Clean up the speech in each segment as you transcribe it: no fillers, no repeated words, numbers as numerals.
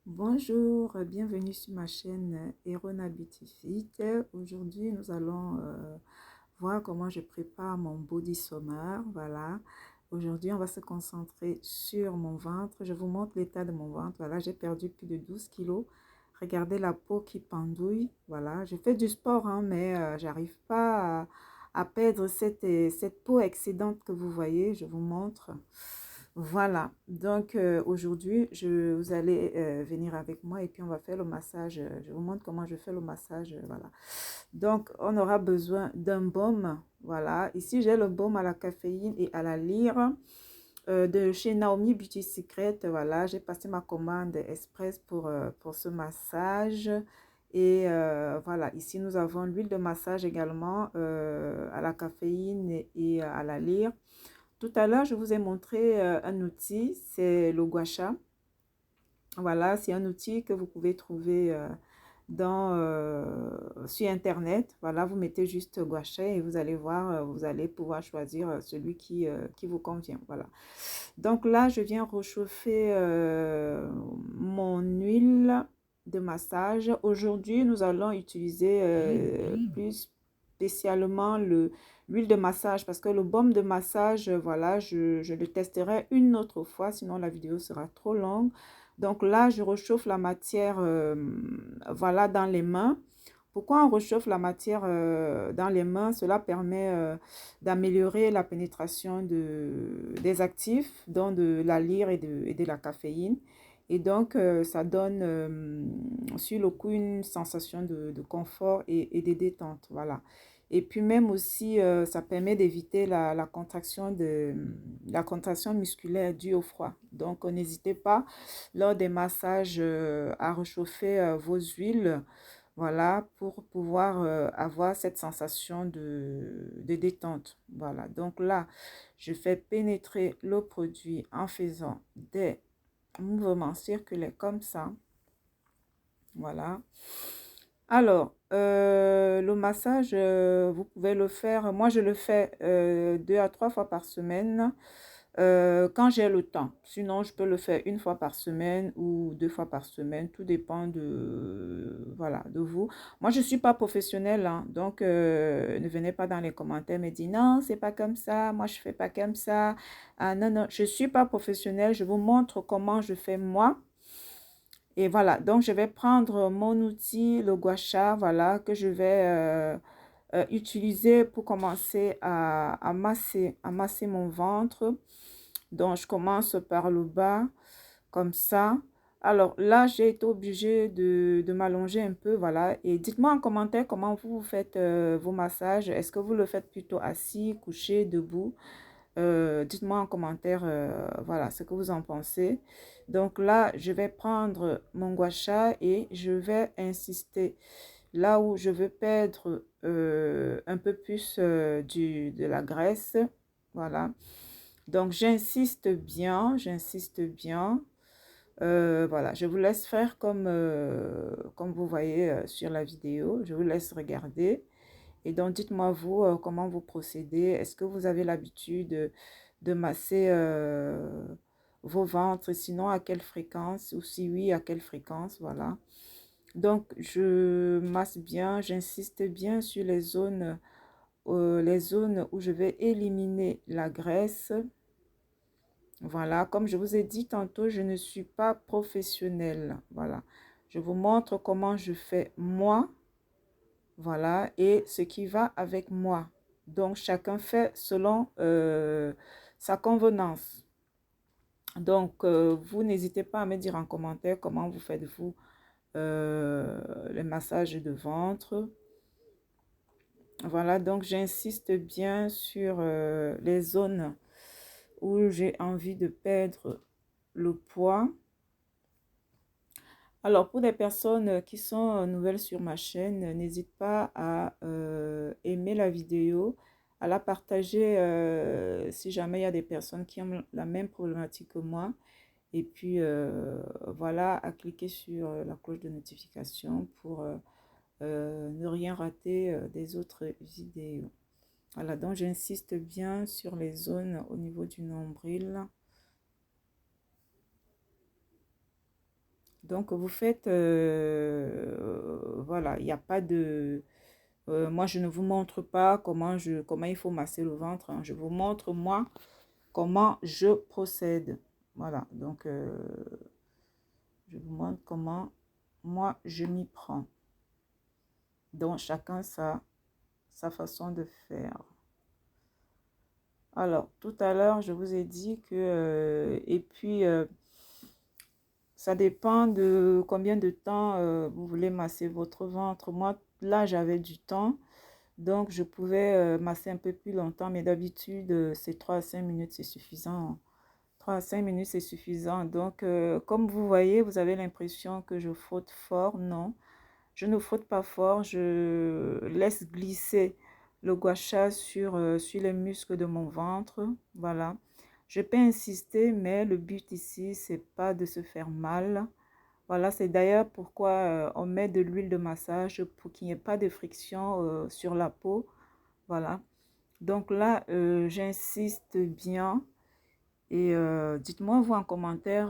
Bonjour, bienvenue sur ma chaîne Erona Beauty Fit. Aujourd'hui, nous allons voir comment je prépare mon body summer. Voilà. Aujourd'hui, on va se concentrer sur mon ventre. Je vous montre l'état de mon ventre. Voilà, j'ai perdu plus de 12 kilos. Regardez la peau qui pendouille. Voilà, je fais du sport, hein, mais j'arrive pas à perdre cette peau excédente que vous voyez. Je vous montre. Voilà, donc aujourd'hui, vous allez venir avec moi et puis on va faire le massage. Je vous montre comment je fais le massage. Voilà. Donc, on aura besoin d'un baume. Voilà, ici j'ai le baume à la caféine et à la lyre de chez Naomi Beauty Secret. Voilà, j'ai passé ma commande express pour ce massage. Et voilà, ici nous avons l'huile de massage également à la caféine et à la lyre. Tout à l'heure, je vous ai montré un outil, c'est le gua sha. Voilà, c'est un outil que vous pouvez trouver sur Internet. Voilà, vous mettez juste gua sha et vous allez voir, vous allez pouvoir choisir celui qui vous convient. Voilà. Donc là, je viens réchauffer mon huile de massage. Aujourd'hui, nous allons utiliser plus spécialement l'huile de massage parce que le baume de massage, voilà, je le testerai une autre fois, sinon la vidéo sera trop longue. Donc là, je réchauffe la matière, voilà, dans les mains. Pourquoi on réchauffe la matière dans les mains? Cela permet d'améliorer la pénétration des actifs, dont de la lyre et de la caféine. Et donc, ça donne sur le coup une sensation de confort et de détente. Voilà. Et puis même aussi, ça permet d'éviter la contraction musculaire due au froid. Donc, n'hésitez pas lors des massages à réchauffer vos huiles. Voilà, pour pouvoir avoir cette sensation de détente. Voilà, donc là, je fais pénétrer le produit en faisant des mouvements circulaires comme ça. Voilà. Alors, le massage, vous pouvez le faire. Moi, je le fais 2 à 3 fois par semaine quand j'ai le temps. Sinon, je peux le faire une fois par semaine ou 2 fois par semaine. Tout dépend voilà, de vous. Moi, je ne suis pas professionnelle, hein, donc ne venez pas dans les commentaires me dire non, c'est pas comme ça. Moi, je ne fais pas comme ça. Ah, non, non, je ne suis pas professionnelle. Je vous montre comment je fais moi. Et voilà, donc je vais prendre mon outil, le gua sha, voilà, que je vais utiliser pour commencer à masser mon ventre. Donc, je commence par le bas, comme ça. Alors là, j'ai été obligée de m'allonger un peu, voilà. Et dites-moi en commentaire comment vous faites vos massages. Est-ce que vous le faites plutôt assis, couché, debout? Dites-moi en commentaire, voilà, ce que vous en pensez. Donc là, je vais prendre mon gua sha et je vais insister là où je veux perdre un peu plus de la graisse. Voilà. Donc, j'insiste bien, j'insiste bien. Voilà, je vous laisse faire comme vous voyez sur la vidéo. Je vous laisse regarder. Et donc, dites-moi vous comment vous procédez. Est-ce que vous avez l'habitude de masser vos ventres? Sinon, à quelle fréquence? Ou si oui, à quelle fréquence? Voilà. Donc, je masse bien, j'insiste bien sur les zones où je vais éliminer la graisse. Voilà, comme je vous ai dit tantôt, je ne suis pas professionnelle. Voilà, je vous montre comment je fais moi. Voilà, et ce qui va avec moi. Donc, chacun fait selon sa convenance. Donc, vous n'hésitez pas à me dire en commentaire comment vous faites-vous les massages de ventre. Voilà, donc j'insiste bien sur les zones où j'ai envie de perdre le poids. Alors, pour des personnes qui sont nouvelles sur ma chaîne, n'hésite pas à aimer la vidéo, à la partager si jamais il y a des personnes qui ont la même problématique que moi. Et puis, voilà, à cliquer sur la cloche de notification pour ne rien rater des autres vidéos. Voilà, donc j'insiste bien sur les zones au niveau du nombril. Donc, vous faites, voilà, il n'y a pas de... moi, je ne vous montre pas comment il faut masser le ventre, hein. Je vous montre, moi, comment je procède. Voilà, donc, je vous montre comment moi, je m'y prends. Donc, chacun sa façon de faire. Alors, tout à l'heure, je vous ai dit que... et puis, ça dépend de combien de temps vous voulez masser votre ventre. Moi, là, j'avais du temps. Donc, je pouvais masser un peu plus longtemps. Mais d'habitude, c'est 3 à 5 minutes, c'est suffisant. 3 à 5 minutes, c'est suffisant. Donc, comme vous voyez, vous avez l'impression que je frotte fort. Non, je ne frotte pas fort. Je laisse glisser le gua sha sur les muscles de mon ventre. Voilà. Je peux insister, mais le but ici, c'est pas de se faire mal. Voilà, c'est d'ailleurs pourquoi on met de l'huile de massage pour qu'il n'y ait pas de friction sur la peau. Voilà. Donc là, j'insiste bien. Et dites-moi, vous, en commentaire,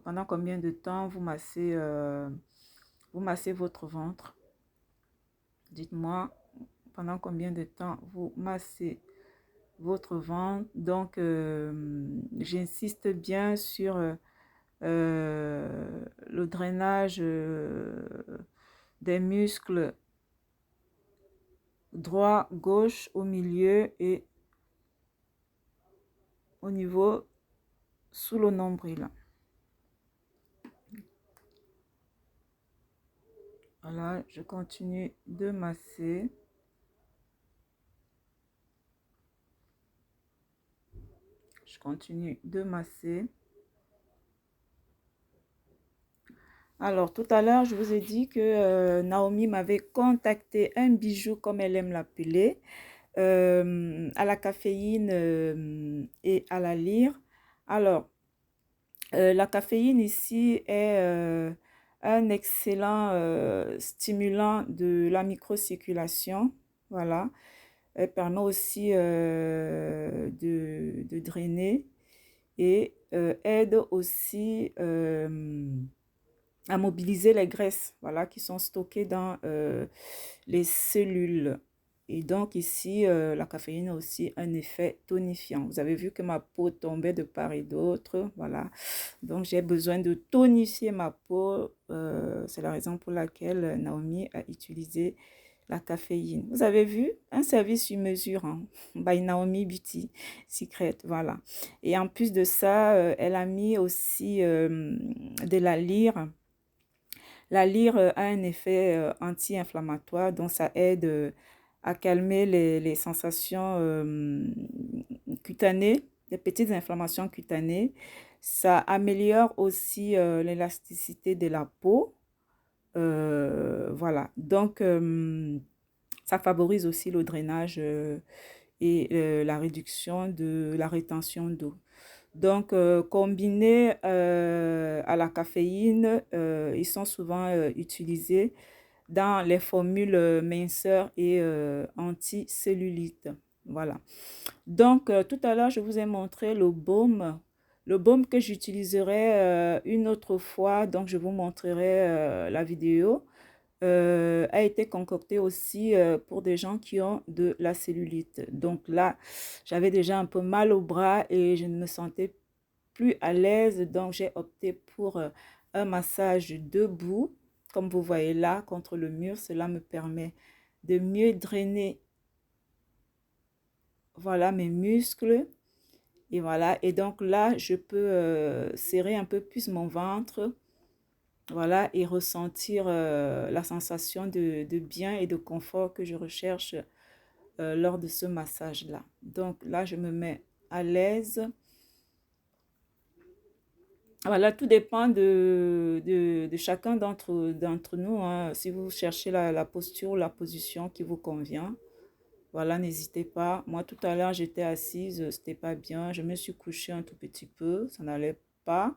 pendant combien de temps vous massez votre ventre. Dites-moi, pendant combien de temps vous massez votre ventre. Donc, j'insiste bien sur le drainage des muscles droit, gauche, au milieu et au niveau sous le nombril. Voilà, je continue de masser. Je continue de masser. Alors, tout à l'heure, je vous ai dit que Naomi m'avait contacté un bijou, comme elle aime l'appeler, à la caféine et à la lyre. Alors, la caféine ici est un excellent stimulant de la microcirculation. Voilà. Elle permet aussi de drainer et aide aussi à mobiliser les graisses, voilà, qui sont stockées dans les cellules. Et donc ici, la caféine a aussi un effet tonifiant. Vous avez vu que ma peau tombait de part et d'autre, voilà. Donc j'ai besoin de tonifier ma peau. C'est la raison pour laquelle Naomi a utilisé la caféine. Vous avez vu, un service sur mesure, hein, by Naomi Beauty Secret, voilà. Et en plus de ça, elle a mis aussi de la lyre. La lyre a un effet anti-inflammatoire, donc ça aide à calmer les sensations cutanées, les petites inflammations cutanées. Ça améliore aussi l'élasticité de la peau. Voilà, donc ça favorise aussi le drainage et la réduction de la rétention d'eau. Donc, combinés à la caféine, ils sont souvent utilisés dans les formules minceur et anti-cellulite. Voilà. Donc, tout à l'heure, je vous ai montré le baume. Le baume que j'utiliserai une autre fois, donc je vous montrerai la vidéo, a été concocté aussi pour des gens qui ont de la cellulite. Donc là, j'avais déjà un peu mal au bras et je ne me sentais plus à l'aise. Donc, j'ai opté pour un massage debout. Comme vous voyez là, contre le mur, cela me permet de mieux drainer, voilà, mes muscles. Et voilà, et donc là, je peux serrer un peu plus mon ventre, voilà, et ressentir la sensation de bien et de confort que je recherche lors de ce massage-là. Donc là, je me mets à l'aise. Voilà, tout dépend de chacun d'entre nous, hein. Si vous cherchez la posture, la position qui vous convient, voilà, n'hésitez pas. Moi, tout à l'heure, j'étais assise, c'était pas bien. Je me suis couchée un tout petit peu, ça n'allait pas.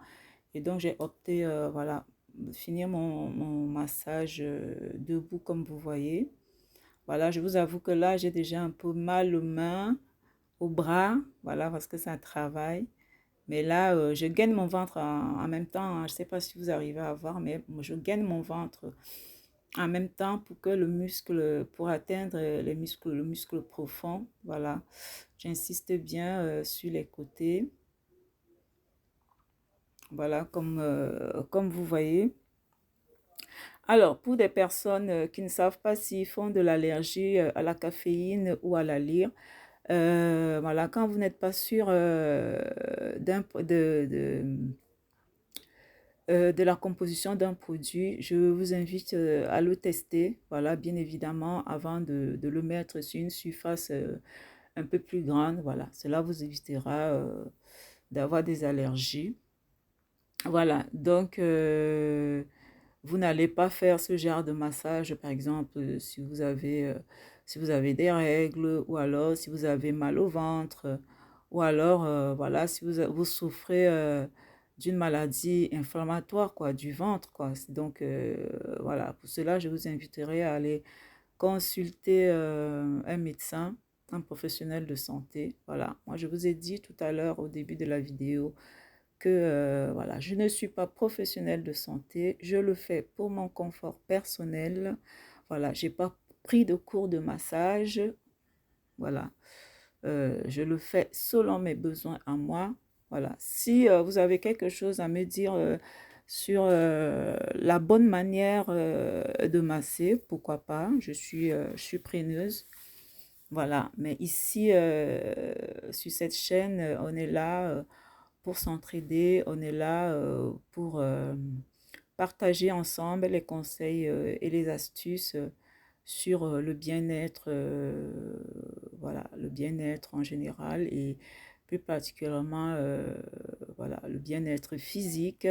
Et donc, j'ai opté, voilà, finir mon massage debout, comme vous voyez. Voilà, je vous avoue que là, j'ai déjà un peu mal aux mains, aux bras, voilà, parce que ça travaille. Mais là, je gaine mon ventre en même temps, hein. Je ne sais pas si vous arrivez à voir, mais je gaine mon ventre en même temps pour que le muscle, pour atteindre le muscle profond. Voilà, j'insiste bien sur les côtés. Voilà, comme vous voyez. Alors, pour des personnes qui ne savent pas s'ils font de l'allergie à la caféine ou à la lyre, voilà, quand vous n'êtes pas sûr de la composition d'un produit, je vous invite à le tester, voilà, bien évidemment, avant de le mettre sur une surface un peu plus grande, voilà. Cela vous évitera d'avoir des allergies. Voilà, donc vous n'allez pas faire ce genre de massage, par exemple, si vous avez des règles, ou alors si vous avez mal au ventre, ou alors, voilà, si vous souffrez d'une maladie inflammatoire, quoi, du ventre, quoi. Donc, voilà, pour cela, je vous inviterai à aller consulter un médecin, un professionnel de santé. Voilà, moi, je vous ai dit tout à l'heure au début de la vidéo que voilà, je ne suis pas professionnelle de santé, je le fais pour mon confort personnel. Voilà, j'ai pas pris de cours de massage. Voilà, je le fais selon mes besoins à moi. Voilà, si vous avez quelque chose à me dire sur la bonne manière de masser, pourquoi pas, je suis preneuse. Voilà, mais ici, sur cette chaîne, on est là pour s'entraider, on est là pour partager ensemble les conseils et les astuces sur le bien-être, voilà, le bien-être en général et plus particulièrement voilà, le bien-être physique,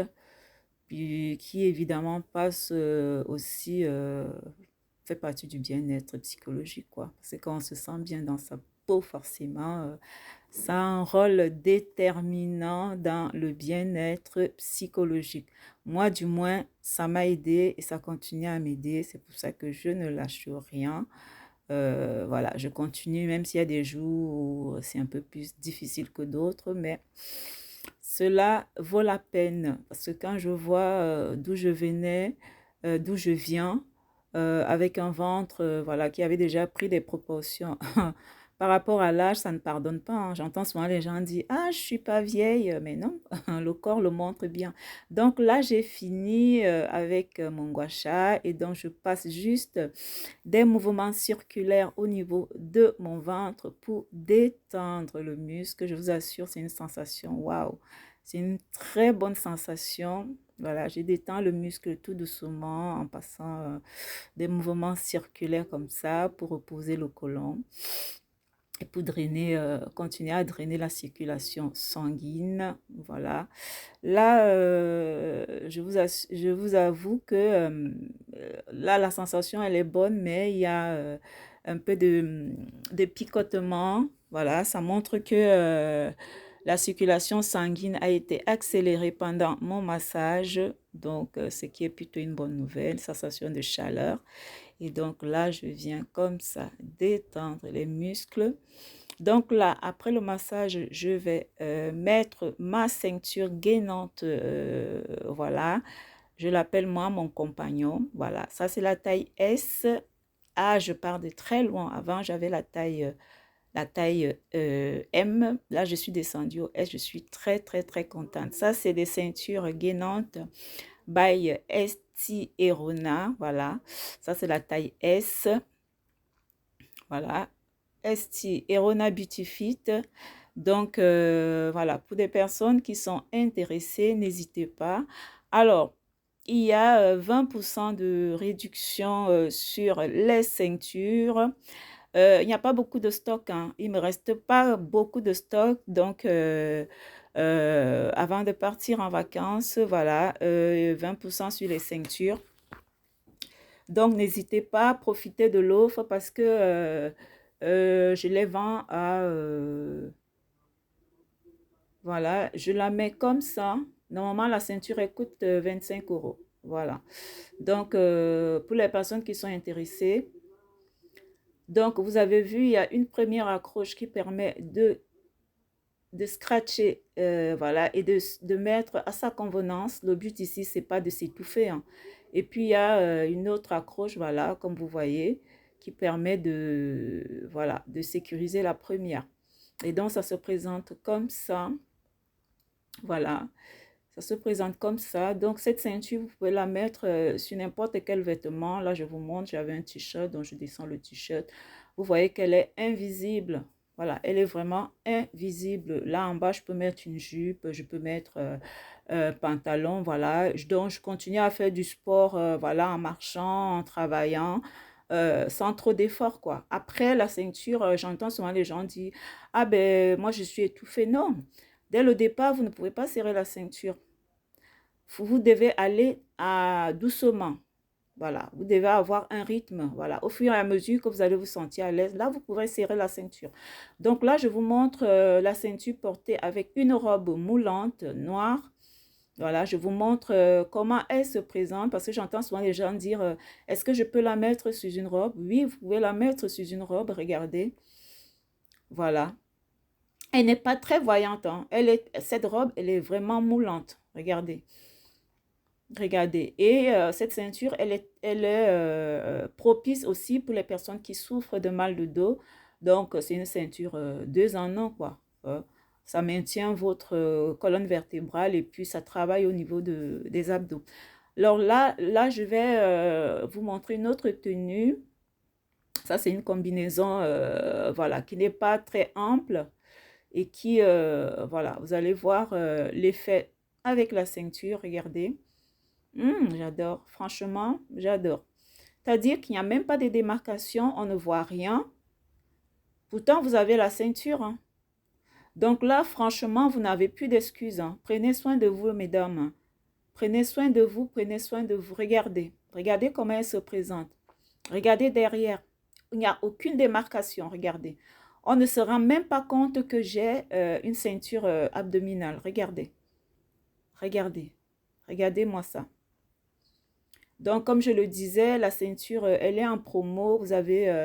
puis, qui évidemment passe aussi, fait partie du bien-être psychologique, quoi. Parce que quand on se sent bien dans sa peau, forcément, ça a un rôle déterminant dans le bien-être psychologique. Moi, du moins, ça m'a aidé et ça continue à m'aider. C'est pour ça que je ne lâche rien. Voilà, je continue, même s'il y a des jours où c'est un peu plus difficile que d'autres, mais cela vaut la peine. Parce que quand je vois d'où je venais, d'où je viens, avec un ventre voilà, qui avait déjà pris des proportions par rapport à l'âge, ça ne pardonne pas, hein. J'entends souvent les gens dire: «Ah, je suis pas vieille», mais non, le corps le montre bien. Donc là, j'ai fini avec mon gua sha et donc je passe juste des mouvements circulaires au niveau de mon ventre pour détendre le muscle. Je vous assure, c'est une sensation, waouh! C'est une très bonne sensation. Voilà, je détends le muscle tout doucement en passant des mouvements circulaires comme ça pour reposer le côlon et pour drainer, continuer à drainer la circulation sanguine. Voilà. Là, je vous avoue que là, la sensation, elle est bonne, mais il y a un peu de picotement. Voilà, ça montre que la circulation sanguine a été accélérée pendant mon massage, donc ce qui est plutôt une bonne nouvelle, sensation de chaleur. Et donc là, je viens comme ça détendre les muscles. Donc là, après le massage, je vais mettre ma ceinture gainante, voilà. Je l'appelle moi mon compagnon, voilà. Ça, c'est la taille S. Ah, je pars de très loin. Avant, j'avais la taille M. Là, je suis descendue au S. Je suis très, très, très contente. Ça, c'est des ceintures gainantes by Esti Erona, voilà. Ça, c'est la taille S, voilà. Esti Erona Beauty Fit. Donc, voilà, pour des personnes qui sont intéressées, n'hésitez pas. Alors, il y a 20% de réduction sur les ceintures. Il n'y a pas beaucoup de stock, hein. Il ne me reste pas beaucoup de stock. Donc, avant de partir en vacances, voilà, 20% sur les ceintures. Donc, n'hésitez pas à profiter de l'offre parce que je les vends à... voilà, je la mets comme ça. Normalement, la ceinture, elle coûte 25 euros. Voilà. Donc, pour les personnes qui sont intéressées, donc vous avez vu, il y a une première accroche qui permet de de scratcher, voilà, et de mettre à sa convenance. Le but ici, c'est pas de s'étouffer, hein. Et puis, il y a une autre accroche, voilà, comme vous voyez, qui permet de, voilà, de sécuriser la première. Et donc, ça se présente comme ça. Voilà, ça se présente comme ça. Donc, cette ceinture, vous pouvez la mettre sur n'importe quel vêtement. Là, je vous montre, j'avais un t-shirt, donc je descends le t-shirt. Vous voyez qu'elle est invisible. Voilà, elle est vraiment invisible. Là, en bas, je peux mettre une jupe, je peux mettre pantalon, voilà. Donc, je continue à faire du sport, voilà, en marchant, en travaillant, sans trop d'efforts, quoi. Après, la ceinture, j'entends souvent les gens dire, ah ben, moi, je suis étouffée. Non, dès le départ, vous ne pouvez pas serrer la ceinture. Vous devez aller doucement. Voilà, vous devez avoir un rythme. Voilà, au fur et à mesure que vous allez vous sentir à l'aise, là, vous pourrez serrer la ceinture. Donc là, je vous montre la ceinture portée avec une robe moulante noire. Voilà, je vous montre comment elle se présente parce que j'entends souvent les gens dire est-ce que je peux la mettre sous une robe? Oui, vous pouvez la mettre sous une robe. Regardez. Voilà. Elle n'est pas très voyante, hein. Cette robe, elle est vraiment moulante. Regardez. Regardez. Et cette ceinture, elle est propice aussi pour les personnes qui souffrent de mal de dos. Donc, c'est une ceinture 2 en 1, quoi. Ça maintient votre colonne vertébrale et puis ça travaille au niveau des abdos. Alors là, je vais vous montrer une autre tenue. Ça, c'est une combinaison voilà, qui n'est pas très ample et qui, voilà, vous allez voir l'effet avec la ceinture. Regardez. J'adore, franchement, j'adore. C'est-à-dire qu'il n'y a même pas de démarcation, on ne voit rien. Pourtant, vous avez la ceinture, hein. Donc là, franchement, vous n'avez plus d'excuses, hein. Prenez soin de vous, mesdames. Prenez soin de vous, prenez soin de vous. Regardez, regardez comment elle se présente. Regardez derrière. Il n'y a aucune démarcation, regardez. On ne se rend même pas compte que j'ai une ceinture abdominale. Regardez, regardez, regardez-moi ça. Donc, comme je le disais, la ceinture, elle est en promo. Vous avez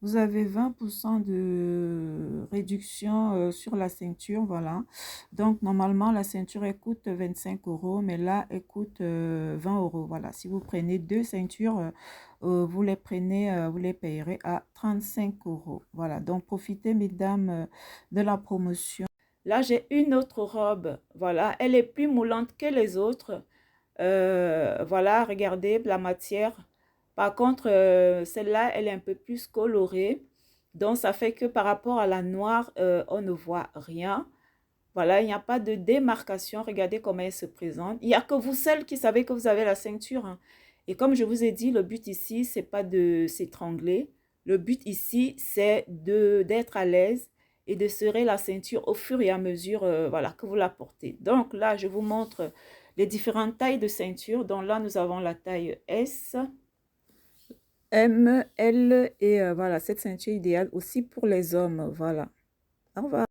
20% de réduction sur la ceinture, voilà. Donc, normalement, la ceinture, elle coûte 25 €, mais là, elle coûte 20 €, voilà. Si vous prenez 2 ceintures, vous les prenez, vous les payerez à 35 €, voilà. Donc, profitez, mesdames, de la promotion. Là, j'ai une autre robe, voilà. Elle est plus moulante que les autres. Voilà, regardez la matière. Par contre, celle-là, elle est un peu plus colorée. Donc, ça fait que par rapport à la noire, on ne voit rien. Voilà, il n'y a pas de démarcation. Regardez comment elle se présente. Il n'y a que vous seul qui savez que vous avez la ceinture, hein. Et comme je vous ai dit, le but ici, c'est pas de s'étrangler. Le but ici, c'est d'être à l'aise et de serrer la ceinture au fur et à mesure voilà, que vous la portez. Donc là, je vous montre les différentes tailles de ceinture. Donc là, nous avons la taille S, M, L et voilà, cette ceinture idéale aussi pour les hommes. Voilà. Au revoir.